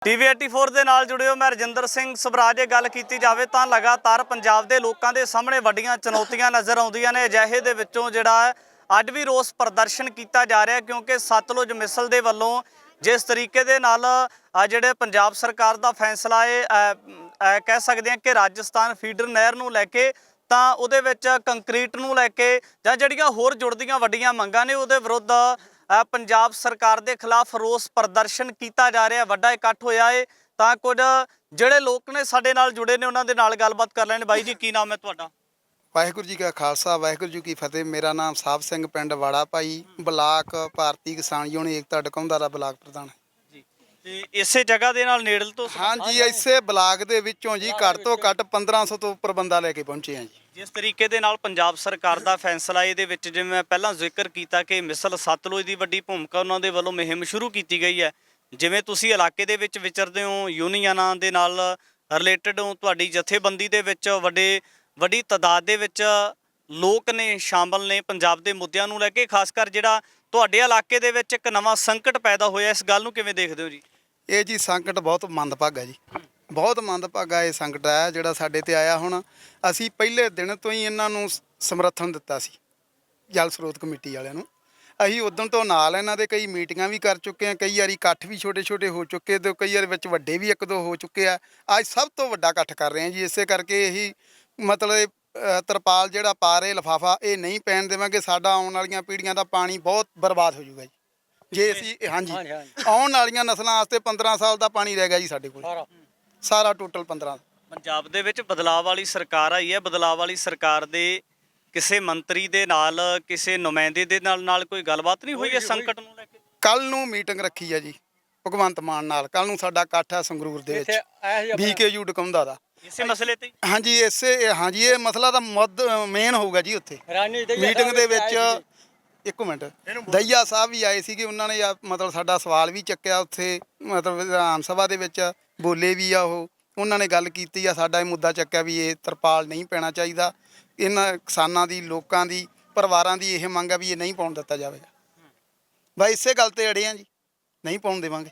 TV 84 ਦੇ ਨਾਲ ਜੁੜਿਓ। ਮੈਂ ਰਜਿੰਦਰ ਸਿੰਘ ਸਵਰਾਜ। ਜੇ ਗੱਲ ਕੀਤੀ ਜਾਵੇ ਤਾਂ ਲਗਾਤਾਰ ਪੰਜਾਬ ਦੇ ਲੋਕਾਂ ਦੇ ਸਾਹਮਣੇ ਵੱਡੀਆਂ ਚੁਣੌਤੀਆਂ ਨਜ਼ਰ ਆਉਂਦੀਆਂ ਨੇ। ਅਜਿਹੇ ਦੇ ਵਿੱਚੋਂ ਜਿਹੜਾ ਅੱਜ ਵੀ ਰੋਸ ਪ੍ਰਦਰਸ਼ਨ ਕੀਤਾ ਜਾ ਰਿਹਾ, ਕਿਉਂਕਿ ਸਤਲੁਜ ਮਿਸਲ ਦੇ ਵੱਲੋਂ ਜਿਸ ਤਰੀਕੇ ਦੇ ਨਾਲ ਜਿਹੜੇ ਪੰਜਾਬ ਸਰਕਾਰ ਦਾ ਫੈਸਲਾ ਹੈ, ਕਹਿ ਸਕਦੇ ਹਾਂ ਕਿ ਰਾਜਸਥਾਨ ਫੀਡਰ ਨਹਿਰ ਨੂੰ ਲੈ ਕੇ, ਤਾਂ ਉਹਦੇ ਵਿੱਚ ਕੰਕਰੀਟ ਨੂੰ ਲੈ ਕੇ ਜਾਂ ਜਿਹੜੀਆਂ ਹੋਰ ਜੁੜਦੀਆਂ ਵੱਡੀਆਂ ਮੰਗਾਂ ਨੇ ਉਹਦੇ ਵਿਰੁੱਧ ਪੰਜਾਬ ਸਰਕਾਰ ਦੇ ਖਿਲਾਫ ਰੋਸ ਪ੍ਰਦਰਸ਼ਨ ਕੀਤਾ ਜਾ ਰਿਹਾ। ਵੱਡਾ ਇਕੱਠ ਹੋਇਆ ਹੈ। ਤਾਂ ਕੁਝ ਜਿਹੜੇ ਲੋਕ ਨੇ ਸਾਡੇ ਨਾਲ ਜੁੜੇ ਨੇ ਉਹਨਾਂ ਦੇ ਨਾਲ ਗੱਲਬਾਤ ਕਰ ਲੈਣ। ਬਾਈ ਜੀ, ਕੀ ਨਾਮ ਹੈ ਤੁਹਾਡਾ? ਵਾਹਿਗੁਰੂ ਜੀ ਕਾ ਖਾਲਸਾ, ਵਾਹਿਗੁਰੂ ਜੀ ਕੀ ਫਤਿਹ। ਮੇਰਾ ਨਾਮ ਸਾਹਿਬ ਸਿੰਘ, ਪਿੰਡ ਵਾੜਾ ਭਾਈ, ਬਲਾਕ ਭਾਰਤੀ ਕਿਸਾਨ ਯੂਨੀਅਨ ਏਕਤਾ ਡਕੌਂਦਾ ਦਾ ਬਲਾਕ ਪ੍ਰਧਾਨ ਜੀ। ਤੇ ਇਸੇ ਜਗ੍ਹਾ ਦੇ ਨਾਲ ਨੇੜਲ ਤੋਂ? ਹਾਂਜੀ, ਇਸੇ ਬਲਾਕ ਦੇ ਵਿੱਚੋਂ ਜੀ ਘੱਟ ਤੋਂ ਘੱਟ 1500 ਤੋਂ ਉੱਪਰ ਬੰਦਾ ਲੈ ਕੇ ਪਹੁੰਚੇ ਹਾਂ ਜੀ। ਜਿਸ ਤਰੀਕੇ ਦੇ ਨਾਲ ਪੰਜਾਬ ਸਰਕਾਰ ਦਾ ਫੈਸਲਾ, ਇਹਦੇ ਵਿੱਚ ਜਿਵੇਂ ਮੈਂ ਪਹਿਲਾਂ ਜ਼ਿਕਰ ਕੀਤਾ ਕਿ ਮਿਸਲ ਸਤਲੁਜ ਦੀ ਵੱਡੀ ਭੂਮਿਕਾ ਉਹਨਾਂ ਦੇ ਵੱਲੋਂ ਮੁਹਿੰਮ ਸ਼ੁਰੂ ਕੀਤੀ ਗਈ ਹੈ। ਜਿਵੇਂ ਤੁਸੀਂ ਇਲਾਕੇ ਦੇ ਵਿੱਚ ਵਿਚਰਦੇ ਹੋ, ਯੂਨੀਅਨਾਂ ਦੇ ਨਾਲ ਰਿਲੇਟਡ ਹੋ, ਤੁਹਾਡੀ ਜਥੇਬੰਦੀ ਦੇ ਵਿੱਚ ਵੱਡੀ ਤਾਦਾਦ ਦੇ ਵਿੱਚ ਲੋਕ ਨੇ, ਸ਼ਾਮਲ ਨੇ ਪੰਜਾਬ ਦੇ ਮੁੱਦਿਆਂ ਨੂੰ ਲੈ ਕੇ। ਖਾਸ ਕਰ ਜਿਹੜਾ ਤੁਹਾਡੇ ਇਲਾਕੇ ਦੇ ਵਿੱਚ ਇੱਕ ਨਵਾਂ ਸੰਕਟ ਪੈਦਾ ਹੋਇਆ, ਇਸ ਗੱਲ ਨੂੰ ਕਿਵੇਂ ਦੇਖਦੇ ਹੋ ਜੀ? ਇਹ ਜੀ ਸੰਕਟ ਬਹੁਤ ਮੰਦਭਾਗਾ ਜੀ, ਬਹੁਤ ਮੰਦਭਾਗਾ ਇਹ ਸੰਕਟ ਹੈ ਜਿਹੜਾ ਸਾਡੇ ਤੇ ਆਇਆ। ਹੁਣ ਅਸੀਂ ਪਹਿਲੇ ਦਿਨ ਤੋਂ ਹੀ ਇਹਨਾਂ ਨੂੰ ਸਮਰਥਨ ਦਿੱਤਾ ਸੀ, ਜਲ ਸਰੋਤ ਕਮੇਟੀ ਵਾਲਿਆਂ ਨੂੰ। ਅਸੀਂ ਉਦੋਂ ਤੋਂ ਨਾਲ ਇਹਨਾਂ ਦੇ ਕਈ ਮੀਟਿੰਗਾਂ ਵੀ ਕਰ ਚੁੱਕੇ ਹਾਂ, ਕਈ ਵਾਰੀ ਇਕੱਠ ਵੀ ਛੋਟੇ ਛੋਟੇ ਹੋ ਚੁੱਕੇ ਤੇ ਕਈ ਵਾਰ ਵਿੱਚ ਵੱਡੇ ਵੀ ਇੱਕ ਦੋ ਹੋ ਚੁੱਕੇ ਆ। ਅੱਜ ਸਭ ਤੋਂ ਵੱਡਾ ਇਕੱਠ ਕਰ ਰਹੇ ਹਾਂ ਜੀ। ਇਸੇ ਕਰਕੇ ਇਹੀ ਮਤਲਬ ਤਰਪਾਲ ਜਿਹੜਾ ਪਾ ਰਹੇ ਲਿਫਾਫਾ, ਇਹ ਨਹੀਂ ਪੈਣ ਦੇਵਾਂਗੇ। ਸਾਡਾ ਆਉਣ ਵਾਲੀਆਂ ਪੀੜ੍ਹੀਆਂ ਦਾ ਪਾਣੀ ਬਹੁਤ ਬਰਬਾਦ ਹੋ ਜਾਊਗਾ ਜੀ ਜੇ ਅਸੀਂ। ਹਾਂਜੀ, ਆਉਣ ਵਾਲੀਆਂ ਨਸਲਾਂ ਵਾਸਤੇ 15 ਸਾਲ ਦਾ ਪਾਣੀ ਰਹਿ ਗਿਆ ਜੀ ਸਾਡੇ ਕੋਲ, ਸਾਰਾ ਟੋਟਲ 15। ਪੰਜਾਬ ਦੇ ਵਿੱਚ ਬਦਲਾਅ ਵਾਲੀ ਸਰਕਾਰ ਆਈ ਹੈ। ਬਦਲਾਅ ਵਾਲੀ ਸਰਕਾਰ ਦੇ ਕਿਸੇ ਮੰਤਰੀ ਦੇ ਨਾਲ, ਕਿਸੇ ਨੁਮਾਇੰਦੇ ਦੇ ਨਾਲ ਕੋਈ ਗੱਲਬਾਤ ਨਹੀਂ ਹੋਈ ਇਸ ਸੰਕਟ ਨੂੰ ਲੈ ਕੇ? ਕੱਲ ਨੂੰ ਮੀਟਿੰਗ ਰੱਖੀ ਹੈ ਜੀ ਭਗਵੰਤ ਮਾਨ ਨਾਲ। ਕੱਲ ਨੂੰ ਸਾਡਾ ਇਕੱਠ ਹੈ ਸੰਗਰੂਰ ਦੇ ਵਿੱਚ, BKU ਡਕੌਂਦਾ ਦਾ, ਇਸੇ ਮਸਲੇ ਤੇ। ਹਾਂਜੀ, ਹਾਂਜੀ, ਇਹ ਮਸਲਾ ਤਾਂ ਮੇਨ ਹੋਊਗਾ ਜੀ ਉੱਥੇ ਮੀਟਿੰਗ ਦੇ ਵਿੱਚ। ਇੱਕ ਮਿੰਟ, ਦਈਆ ਸਾਹਿਬ ਵੀ ਆਏ ਸੀਗੇ, ਉਹਨਾਂ ਨੇ ਮਤਲਬ ਸਾਡਾ ਸਵਾਲ ਵੀ ਚੱਕਿਆ ਉੱਥੇ, ਮਤਲਬ ਵਿਧਾਨ ਸਭਾ ਦੇ ਵਿੱਚ ਬੋਲੇ ਵੀ ਆ। ਉਹਨਾਂ ਨੇ ਗੱਲ ਕੀਤੀ ਆ, ਸਾਡਾ ਇਹ ਮੁੱਦਾ ਚੱਕਿਆ ਵੀ ਇਹ ਤਰਪਾਲ ਨਹੀਂ ਪੈਣਾ ਚਾਹੀਦਾ। ਇਹਨਾਂ ਕਿਸਾਨਾਂ ਦੀ, ਲੋਕਾਂ ਦੀ, ਪਰਿਵਾਰਾਂ ਦੀ ਇਹ ਮੰਗ ਆ ਵੀ ਇਹ ਨਹੀਂ ਪਾਉਣ ਦਿੱਤਾ ਜਾਵੇਗਾ। ਬਸ ਇਸੇ ਗੱਲ ਤੇ ਅੜੇ ਆ ਜੀ, ਨਹੀਂ ਪਾਉਣ ਦੇਵਾਂਗੇ।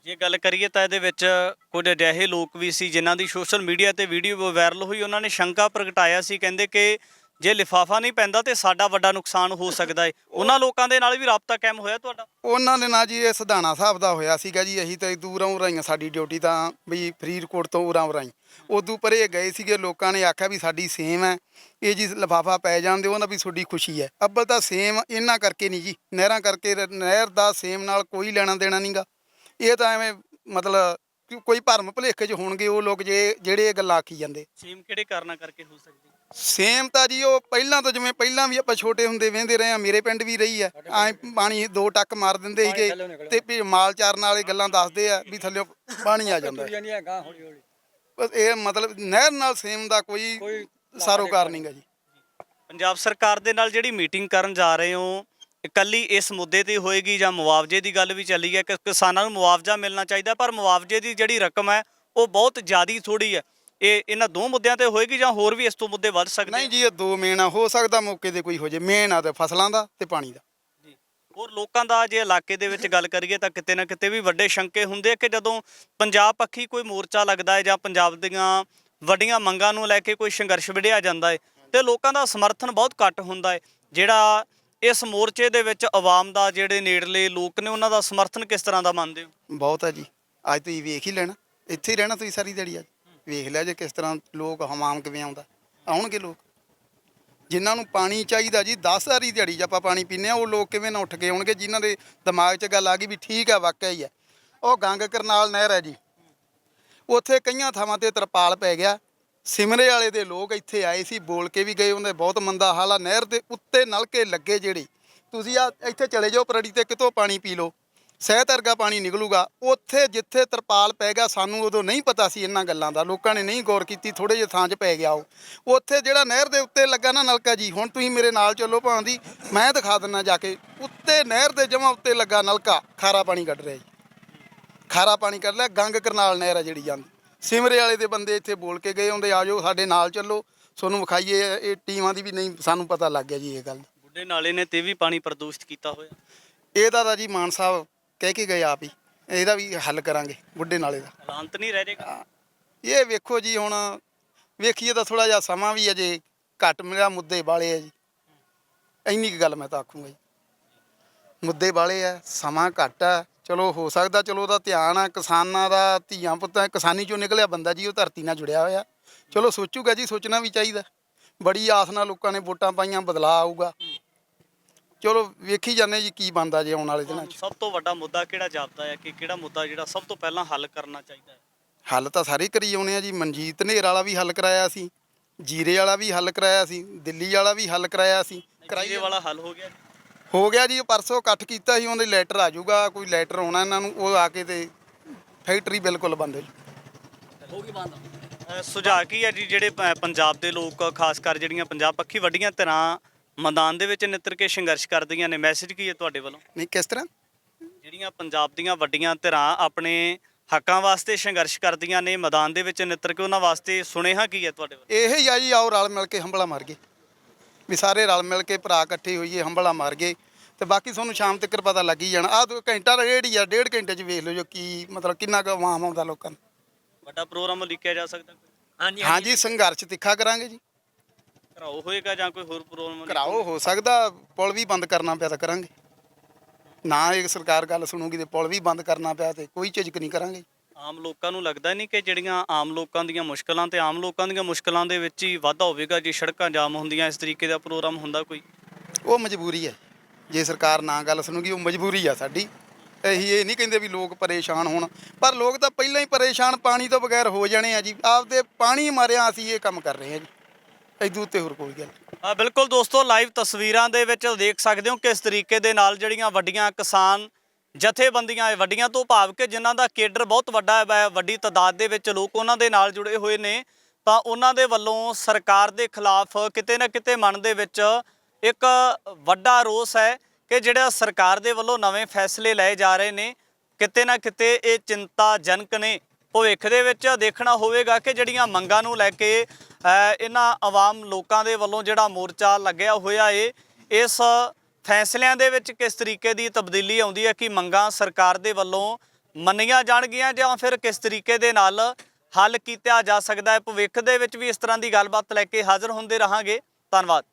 ਜੇ ਗੱਲ ਕਰੀਏ ਤਾਂ ਇਹਦੇ ਵਿੱਚ ਕੁਝ ਅਜਿਹੇ ਲੋਕ ਵੀ ਸੀ ਜਿਨ੍ਹਾਂ ਦੀ ਸੋਸ਼ਲ ਮੀਡੀਆ ਤੇ ਵੀਡੀਓ ਵਾਇਰਲ ਹੋਈ। ਉਹਨਾਂ ਨੇ ਸ਼ੰਕਾ ਪ੍ਰਗਟਾਇਆ ਸੀ, ਕਹਿੰਦੇ ਕਿ ਜੇ ਲਿਫਾਫਾ ਨਹੀਂ ਪੈਂਦਾ ਤੇ ਸਾਡਾ ਵੱਡਾ ਨੁਕਸਾਨ ਹੋ ਸਕਦਾ ਹੈ। ਉਹਨਾਂ ਲੋਕਾਂ ਦੇ ਨਾਲ ਵੀ ਰਾਬਤਾ ਕਾਇਮ ਹੋਇਆ ਤੁਹਾਡਾ? ਉਹਨਾਂ ਦੇ ਨਾਲ ਜੀ ਇਹ ਸਿਧਾਣਾ ਸਾਹਿਬ ਦਾ ਹੋਇਆ ਸੀਗਾ ਜੀ। ਅਸੀਂ ਤਾਂ ਦੂਰੋਂ ਉਰਾਈਆਂ, ਸਾਡੀ ਡਿਊਟੀ ਤਾਂ ਵੀ ਫਰੀਦਕੋਟ ਤੋਂ ਉਰਾਈ। ਉਦੋਂ ਪਰੇ ਗਏ ਸੀਗੇ, ਲੋਕਾਂ ਨੇ ਆਖਿਆ ਵੀ ਸਾਡੀ ਸੇਮ ਹੈ, ਇਹ ਜੀ ਲਿਫਾਫਾ ਪੈ ਜਾਂਦੇ ਉਹਨਾਂ ਵੀ ਤੁਹਾਡੀ ਖੁਸ਼ੀ ਹੈ। ਅੱਬਲ ਤਾਂ ਸੇਮ ਇਹਨਾਂ ਕਰਕੇ ਨਹੀਂ ਜੀ, ਨਹਿਰਾਂ ਕਰਕੇ। ਨਹਿਰ ਦਾ ਸੇਮ ਨਾਲ ਕੋਈ ਲੈਣਾ ਦੇਣਾ ਨਹੀਂਗਾ। ਇਹ ਤਾਂ ਐਵੇਂ ਮਤਲਬ ਕੋਈ ਭਰਮ ਭੁਲੇਖੇ 'ਚ ਹੋਣਗੇ ਉਹ ਲੋਕ ਜਿਹੜੇ ਇਹ ਗੱਲਾਂ ਆਖੀ ਜਾਂਦੇ। ਸੇਮ ਕਿਹੜੇ ਕਾਰਨਾਂ ਕਰਕੇ ਹੋ ਸਕਦੀ? ਸੇਮ ਤਾਂ ਜੀ ਉਹ ਪਹਿਲਾਂ ਤੋਂ, ਜਿਵੇਂ ਪਹਿਲਾਂ ਵੀ ਆਪਾਂ ਛੋਟੇ ਹੁੰਦੇ ਵਹਿੰਦੇ ਰਹੇ ਆ, ਮੇਰੇ ਪਿੰਡ ਵੀ ਰਹੀ ਆ, ਐਂ ਪਾਣੀ 2 ਟੱਕ ਮਾਰ ਦਿੰਦੇ ਸੀਗੇ ਤੇ ਵੀ ਮਾਲ ਚਾਰਨ ਵਾਲੇ ਗੱਲਾਂ ਦੱਸਦੇ ਆ ਵੀ ਥੱਲੇ ਪਾਣੀ ਆ ਜਾਂਦਾ। ਬਸ ਇਹ ਮਤਲਬ ਨਹਿਰ ਨਾਲ ਸੇਮ ਦਾ ਕੋਈ ਸਾਰੋਕਾਰ ਨਹੀਂਗਾ ਜੀ। ਪੰਜਾਬ ਸਰਕਾਰ ਦੇ ਨਾਲ ਜਿਹੜੀ ਮੀਟਿੰਗ ਕਰਨ ਜਾ ਰਹੇ ਹੋ, ਇਕੱਲੀ ਇਸ ਮੁੱਦੇ ਤੇ ਹੋਏਗੀ ਜਾਂ ਮੁਆਵਜ਼ੇ ਦੀ ਗੱਲ ਵੀ ਚੱਲੀ ਹੈ ਕਿ ਕਿਸਾਨਾਂ ਨੂੰ ਮੁਆਵਜ਼ਾ ਮਿਲਣਾ ਚਾਹੀਦਾ, ਪਰ ਮੁਆਵਜ਼ੇ ਦੀ ਜਿਹੜੀ ਰਕਮ ਹੈ ਉਹ ਬਹੁਤ ਜ਼ਿਆਦਾ ਥੋੜ੍ਹੀ ਹੈ? ਇਹ ਇਹਨਾਂ 2 ਮੁੱਦਿਆਂ ਤੇ ਹੋਏਗੀ ਜਾਂ ਹੋਰ ਵੀ ਇਸ ਤੋਂ ਮੁੱਦੇ ਵੱਧ ਸਕਦੇ? ਨਹੀਂ ਜੀ, ਇਹ 2 ਮੇਨ ਆ। ਹੋ ਸਕਦਾ ਮੌਕੇ ਤੇ ਕੋਈ ਹੋ ਜੇ। ਮੇਨ ਆ ਤੇ ਫਸਲਾਂ ਦਾ ਤੇ ਪਾਣੀ ਦਾ ਜੀ। ਹੋਰ ਲੋਕਾਂ ਦਾ ਜੇ ਇਲਾਕੇ ਦੇ ਵਿੱਚ ਗੱਲ ਕਰੀਏ ਤਾਂ ਕਿਤੇ ਨਾ ਕਿਤੇ ਵੀ ਵੱਡੇ ਸ਼ੰਕੇ ਹੁੰਦੇ ਆ ਕਿ ਜਦੋਂ ਪੰਜਾਬ ਪੱਖੀ ਕੋਈ ਮੋਰਚਾ ਲੱਗਦਾ ਹੈ ਜਾਂ ਪੰਜਾਬ ਦੀਆਂ ਵੱਡੀਆਂ ਮੰਗਾਂ ਨੂੰ ਲੈ ਕੇ ਕੋਈ ਸੰਘਰਸ਼ ਵਿੱਢਿਆ ਜਾਂਦਾ ਹੈ ਤੇ ਲੋਕਾਂ ਦਾ ਸਮਰਥਨ ਬਹੁਤ ਘੱਟ ਹੁੰਦਾ ਹੈ। ਜਿਹੜਾ ਇਸ ਮੋਰਚੇ ਦੇ ਵਿੱਚ ਆਵਾਮ ਦਾ, ਜਿਹੜੇ ਨੇੜਲੇ ਲੋਕ ਨੇ, ਉਹਨਾਂ ਦਾ ਸਮਰਥਨ ਕਿਸ ਤਰ੍ਹਾਂ ਦਾ ਮੰਨਦੇ ਹੋ? ਬਹੁਤ ਹੈ ਜੀ। ਅੱਜ ਤੁਸੀਂ ਵੇਖ ਹੀ ਲੈਣਾ, ਇੱਥੇ ਹੀ ਰਹਿਣਾ ਤੁਸੀਂ ਸਾਰੀ ਦਿਹਾੜੀ। ਅੱਜ ਵੇਖ ਲਿਆ ਜੇ ਕਿਸ ਤਰ੍ਹਾਂ ਲੋਕ, ਹਮਾਮ ਕਿਵੇਂ ਆਉਣਗੇ ਲੋਕ ਜਿਨ੍ਹਾਂ ਨੂੰ ਪਾਣੀ ਚਾਹੀਦਾ ਜੀ। 10 ਵਾਰੀ ਦਿਹਾੜੀ 'ਚ ਆਪਾਂ ਪਾਣੀ ਪੀਂਦੇ ਹਾਂ, ਉਹ ਲੋਕ ਕਿਵੇਂ ਨਾ ਉੱਠ ਕੇ ਆਉਣਗੇ ਜਿਨ੍ਹਾਂ ਦੇ ਦਿਮਾਗ 'ਚ ਗੱਲ ਆ ਗਈ ਵੀ ਠੀਕ ਆ, ਵਾਕਿਆ ਹੀ ਹੈ। ਉਹ ਗੰਗ ਕਰਨਾਲ ਨਹਿਰ ਹੈ ਜੀ, ਉੱਥੇ ਕਈਆਂ ਥਾਵਾਂ 'ਤੇ ਤਰਪਾਲ ਪੈ ਗਿਆ। ਸਿਮਰੇ ਵਾਲੇ ਦੇ ਲੋਕ ਇੱਥੇ ਆਏ ਸੀ, ਬੋਲ ਕੇ ਵੀ ਗਏ, ਉਹਦੇ ਬਹੁਤ ਮੰਦਾ ਹਾਲ ਆ। ਨਹਿਰ ਦੇ ਉੱਤੇ ਨਲਕੇ ਲੱਗੇ ਜਿਹੜੇ, ਤੁਸੀਂ ਇੱਥੇ ਚਲੇ ਜਾਓ ਪਰੜੀ 'ਤੇ, ਕਿਤੋਂ ਪਾਣੀ ਪੀ ਲਓ, ਸਹਿਤ ਵਰਗਾ ਪਾਣੀ ਨਿਕਲੂਗਾ। ਉੱਥੇ ਜਿੱਥੇ ਤਰਪਾਲ ਪੈ ਗਿਆ, ਸਾਨੂੰ ਉਦੋਂ ਨਹੀਂ ਪਤਾ ਸੀ ਇਹਨਾਂ ਗੱਲਾਂ ਦਾ, ਲੋਕਾਂ ਨੇ ਨਹੀਂ ਗੌਰ ਕੀਤੀ, ਥੋੜ੍ਹੇ ਜਿਹੇ ਥਾਂ 'ਚ ਪੈ ਗਿਆ ਉਹ। ਉੱਥੇ ਜਿਹੜਾ ਨਹਿਰ ਦੇ ਉੱਤੇ ਲੱਗਾ ਨਾ ਨਲਕਾ ਜੀ, ਹੁਣ ਤੁਸੀਂ ਮੇਰੇ ਨਾਲ ਚੱਲੋ ਭਾਂ ਦੀ, ਮੈਂ ਦਿਖਾ ਦਿੰਦਾ ਜਾ ਕੇ। ਉੱਤੇ ਨਹਿਰ ਦੇ ਜਮਾਂ ਉੱਤੇ ਲੱਗਾ ਨਲਕਾ, ਖਾਰਾ ਪਾਣੀ ਕੱਢ ਰਿਹਾ ਜੀ, ਖਾਰਾ ਪਾਣੀ ਕੱਢ ਲਿਆ। ਗੰਗ ਕਰਨਾਲ ਨਹਿਰ ਆ ਜਿਹੜੀ ਜਾਂਦੀ। ਸਿਮਰੇ ਵਾਲੇ ਦੇ ਬੰਦੇ ਇੱਥੇ ਬੋਲ ਕੇ ਗਏ ਹੁੰਦੇ, ਆ ਜਾਓ ਸਾਡੇ ਨਾਲ ਚੱਲੋ, ਤੁਹਾਨੂੰ ਵਿਖਾਈਏ। ਇਹ ਟੀਮਾਂ ਦੀ ਵੀ ਨਹੀਂ ਸਾਨੂੰ ਪਤਾ ਲੱਗ ਗਿਆ ਜੀ ਇਹ ਗੱਲ। ਬੁੱਢੇ ਨਾਲੇ ਨੇ ਤੇ ਵੀ ਪਾਣੀ ਪ੍ਰਦੂਸ਼ਿਤ ਕੀਤਾ ਹੋਇਆ। ਇਹਦਾ ਤਾਂ ਜੀ ਮਾਨ ਸਾਹਿਬ ਕਹਿ ਕੇ ਗਏ ਆਪ ਹੀ ਇਹਦਾ ਵੀ ਹੱਲ ਕਰਾਂਗੇ ਬੁੱਢੇ ਨਾਲੇ ਦਾ। ਐਲਾਨ ਤਾਂ ਨਹੀਂ ਰਹਿ ਜਾਏਗਾ। ਇਹ ਵੇਖੋ ਜੀ, ਹੁਣ ਵੇਖੀਏ ਤਾਂ ਥੋੜਾ ਜਿਹਾ ਸਮਾਂ ਵੀ ਅਜੇ ਘੱਟ ਮਿਲਿਆ, ਮੁੱਦੇ ਵਾਲੇ ਆ ਜੀ, ਇੰਨੀ ਕੁ ਗੱਲ ਮੈਂ ਤਾਂ ਆਖੂੰਗਾ ਜੀ। ਮੁੱਦੇ ਵਾਲੇ ਆ, ਸਮਾਂ ਘੱਟ ਆ, ਚਲੋ ਹੋ ਸਕਦਾ, ਚਲੋ ਉਹਦਾ ਧਿਆਨ ਆ ਕਿਸਾਨਾਂ ਦਾ, ਧੀਆਂ ਪੁੱਤਾਂ, ਕਿਸਾਨੀ ਚੋਂ ਨਿਕਲਿਆ ਬੰਦਾ ਜੀ, ਉਹ ਧਰਤੀ ਨਾਲ ਜੁੜਿਆ ਹੋਇਆ, ਚਲੋ ਸੋਚੂਗਾ ਜੀ, ਸੋਚਣਾ ਵੀ ਚਾਹੀਦਾ। ਬੜੀ ਆਸ ਨਾਲ ਲੋਕਾਂ ਨੇ ਵੋਟਾਂ ਪਾਈਆਂ, ਬਦਲਾਅ ਆਊਗਾ, ਚਲੋ ਵੇਖੀ ਜਾਂਦੇ ਜੀ ਕੀ ਬਣਦਾ ਜੇ ਆਉਣ ਵਾਲੇ ਦਿਨਾਂ 'ਚ। ਸਭ ਤੋਂ ਵੱਡਾ ਮੁੱਦਾ ਕਿਹੜਾ ਜਾਪਦਾ ਹੈ ਕਿ ਕਿਹੜਾ ਮੁੱਦਾ ਜਿਹੜਾ ਸਭ ਤੋਂ ਪਹਿਲਾਂ ਹੱਲ ਕਰਨਾ ਚਾਹੀਦਾ ਹੈ? ਹੱਲ ਤਾਂ ਸਾਰੇ ਕਰੀ ਆਉਣੇ ਆ ਜੀ। ਮਨਜੀਤ ਹਨੇਰ ਵਾਲਾ ਵੀ ਹੱਲ ਕਰਾਇਆ ਸੀ, ਜੀਰੇ ਵਾਲਾ ਵੀ ਹੱਲ ਕਰਾਇਆ ਸੀ, ਦਿੱਲੀ ਵਾਲਾ ਵੀ ਹੱਲ ਕਰਾਇਆ ਸੀ। ਜੀਰੇ ਵਾਲਾ ਹੱਲ ਹੋ ਗਿਆ ਜੀ? ਹੋ ਗਿਆ ਜੀ, ਪਰਸੋਂ ਇਕੱਠ ਕੀਤਾ ਸੀ, ਉਹਦੇ ਲੈਟਰ ਆ ਜਾਊਗਾ, ਕੋਈ ਲੈਟਰ ਆਉਣਾ ਇਹਨਾਂ ਨੂੰ, ਉਹ ਆ ਕੇ ਤੇ ਫੈਕਟਰੀ ਬਿਲਕੁਲ ਬੰਦ ਹੋ ਜੂ। ਹੋ ਗਈ ਬੰਦ। ਸੁਝਾਅ ਕੀ ਹੈ ਜੀ ਜਿਹੜੇ ਪੰਜਾਬ ਦੇ ਲੋਕ, ਖਾਸ ਕਰ ਜਿਹੜੀਆਂ ਪੰਜਾਬ ਪੱਖੀ ਵੱਡੀਆਂ ਧਿਰਾਂ ਮੈਦਾਨ ਦੇ ਵਿੱਚ ਨਿੱਤਰ ਕੇ ਸੰਘਰਸ਼ ਕਰਦੀਆਂ ਨੇ, ਮੈਸੇਜ ਕੀ ਹੈ ਤੁਹਾਡੇ ਵੱਲੋਂ? ਨਹੀਂ, ਕਿਸ ਤਰ੍ਹਾਂ? ਜਿਹੜੀਆਂ ਪੰਜਾਬ ਦੀਆਂ ਵੱਡੀਆਂ ਧਿਰਾਂ ਆਪਣੇ ਹੱਕਾਂ ਵਾਸਤੇ ਸੰਘਰਸ਼ ਕਰਦੀਆਂ ਨੇ, ਮੈਦਾਨ ਦੇ ਵਿੱਚ ਨਿੱਤਰ ਕੇ, ਉਹਨਾਂ ਵਾਸਤੇ ਸੁਨੇਹਾ ਕੀ ਹੈ ਤੁਹਾਡੇ ਵੱਲੋਂ? ਇਹ ਹੀ ਆ ਜੀ, ਆਓ ਰਲ ਮਿਲ ਕੇ ਹੰਬਲਾ ਮਾਰ ਗਏ, ਵੀ ਸਾਰੇ ਰਲ ਮਿਲ ਕੇ ਭਰਾ ਇਕੱਠੇ ਹੋਈਏ, ਹੰਬਲਾ ਮਾਰ ਗਏ, ਤੇ ਬਾਕੀ ਤੁਹਾਨੂੰ ਸ਼ਾਮ ਤੱਕ ਪਤਾ ਲੱਗ ਹੀ ਜਾਣਾ। ਆਹ ਘੰਟਾ ਡੇਢ ਹੀ ਆ, 1.5 ਘੰਟੇ 'ਚ ਵੇਖ ਲਓ ਜੋ ਕੀ ਮਤਲਬ ਕਿੰਨਾ ਕੁ ਆਵਾਮ ਆਉਂਦਾ ਲੋਕਾਂ ਨੂੰ। ਵੱਡਾ ਪ੍ਰੋਗਰਾਮ ਲਿਖਿਆ ਜਾ ਸਕਦਾ ਕੋਈ? ਹਾਂਜੀ, ਸੰਘਰਸ਼ ਤਿੱਖਾ ਕਰਾਂਗੇ ਜੀ। ਘਰਾਓ ਹੋਏਗਾ ਜਾਂ ਕੋਈ ਹੋਰ ਪ੍ਰੋਗਰਾਮ? ਘਰਾਓ ਹੋ ਸਕਦਾ, ਪੁਲ ਵੀ ਬੰਦ ਕਰਨਾ ਪਿਆ ਤਾਂ ਕਰਾਂਗੇ। ਨਾ ਇਹ ਸਰਕਾਰ ਗੱਲ ਸੁਣੂਗੀ ਤੇ ਪੁਲ ਵੀ ਬੰਦ ਕਰਨਾ ਪਿਆ ਤੇ ਕੋਈ ਝਿਜਕ ਨਹੀਂ ਕਰਾਂਗੇ। ਆਮ ਲੋਕਾਂ ਨੂੰ ਲੱਗਦਾ ਨਹੀਂ ਕਿ ਜਿਹੜੀਆਂ ਆਮ ਲੋਕਾਂ ਦੀਆਂ ਮੁਸ਼ਕਲਾਂ ਤੇ ਆਮ ਲੋਕਾਂ ਦੀਆਂ ਮੁਸ਼ਕਲਾਂ ਦੇ ਵਿੱਚ ਹੀ ਵਾਧਾ ਹੋਵੇਗਾ ਜੇ ਸੜਕਾਂ ਜਾਮ ਹੁੰਦੀਆਂ, ਇਸ ਤਰੀਕੇ ਦਾ ਪ੍ਰੋਗਰਾਮ ਹੁੰਦਾ ਕੋਈ? ਉਹ ਮਜਬੂਰੀ ਹੈ, ਜੇ ਸਰਕਾਰ ਨਾ ਗੱਲ ਸੁਣੂਗੀ ਉਹ ਮਜਬੂਰੀ ਆ ਸਾਡੀ। ਅਸੀਂ ਇਹ ਨਹੀਂ ਕਹਿੰਦੇ ਵੀ ਲੋਕ ਪਰੇਸ਼ਾਨ ਹੋਣ, ਪਰ ਲੋਕ ਤਾਂ ਪਹਿਲਾਂ ਹੀ ਪਰੇਸ਼ਾਨ ਪਾਣੀ ਤੋਂ ਬਗੈਰ ਹੋ ਜਾਣੇ ਆ ਜੀ। ਆਪਦੇ ਪਾਣੀ ਮਾਰਿਆ ਅਸੀਂ ਇਹ ਕੰਮ ਕਰ ਰਹੇ ਹਾਂ ਜੀ, ਇਦੋਂ ਉੱਤੇ ਹੋਰ ਕੋਈ ਗੱਲ। ਬਿਲਕੁਲ ਦੋਸਤੋ, ਲਾਈਵ ਤਸਵੀਰਾਂ ਦੇ ਵਿੱਚ ਦੇਖ ਸਕਦੇ ਹੋ ਕਿਸ ਤਰੀਕੇ ਦੇ ਨਾਲ ਜਿਹੜੀਆਂ ਵੱਡੀਆਂ ਕਿਸਾਨ ਜਥੇਬੰਦੀਆਂ, ਵੱਡੀਆਂ ਤੋਂ ਭਾਵ ਕਿ ਜਿਨ੍ਹਾਂ ਦਾ ਕੇਡਰ ਬਹੁਤ ਵੱਡਾ ਹੈ, ਵੱਡੀ ਤਾਦਾਦ ਦੇ ਵਿੱਚ ਲੋਕ ਉਹਨਾਂ ਦੇ ਨਾਲ ਜੁੜੇ ਹੋਏ ਨੇ, ਤਾਂ ਉਹਨਾਂ ਦੇ ਵੱਲੋਂ ਸਰਕਾਰ ਦੇ ਖਿਲਾਫ ਕਿਤੇ ਨਾ ਕਿਤੇ ਮਨ ਦੇ ਵਿੱਚ ਇੱਕ ਵੱਡਾ ਰੋਸ ਹੈ ਕਿ ਜਿਹੜਾ ਸਰਕਾਰ ਦੇ ਵੱਲੋਂ ਨਵੇਂ ਫੈਸਲੇ ਲਏ ਜਾ ਰਹੇ ਨੇ, ਕਿਤੇ ਨਾ ਕਿਤੇ ਇਹ ਚਿੰਤਾਜਨਕ ਨੇ। ਭਵਿੱਖ ਦੇ ਵਿੱਚ ਦੇਖਣਾ ਹੋਵੇਗਾ ਕਿ ਜਿਹੜੀਆਂ ਮੰਗਾਂ ਨੂੰ ਲੈ ਕੇ ਇਹਨਾਂ ਆਵਾਮ ਲੋਕਾਂ ਦੇ ਵੱਲੋਂ ਜਿਹੜਾ ਮੋਰਚਾ ਲੱਗਿਆ ਹੋਇਆ ਏ, ਇਸ ਫੈਸਲਿਆਂ ਦੇ ਵਿੱਚ ਕਿਸ ਤਰੀਕੇ ਦੀ ਤਬਦੀਲੀ ਆਉਂਦੀ ਹੈ, ਕਿ ਮੰਗਾਂ ਸਰਕਾਰ ਦੇ ਵੱਲੋਂ ਮੰਨੀਆਂ ਜਾਣਗੀਆਂ ਜਾਂ ਫਿਰ ਕਿਸ ਤਰੀਕੇ ਦੇ ਨਾਲ ਹੱਲ ਕੀਤਾ ਜਾ ਸਕਦਾ ਹੈ। ਭਵਿੱਖ ਦੇ ਵਿੱਚ ਵੀ ਇਸ ਤਰ੍ਹਾਂ ਦੀ ਗੱਲਬਾਤ ਲੈ ਕੇ ਹਾਜ਼ਰ ਹੁੰਦੇ ਰਹਾਂਗੇ। ਧੰਨਵਾਦ।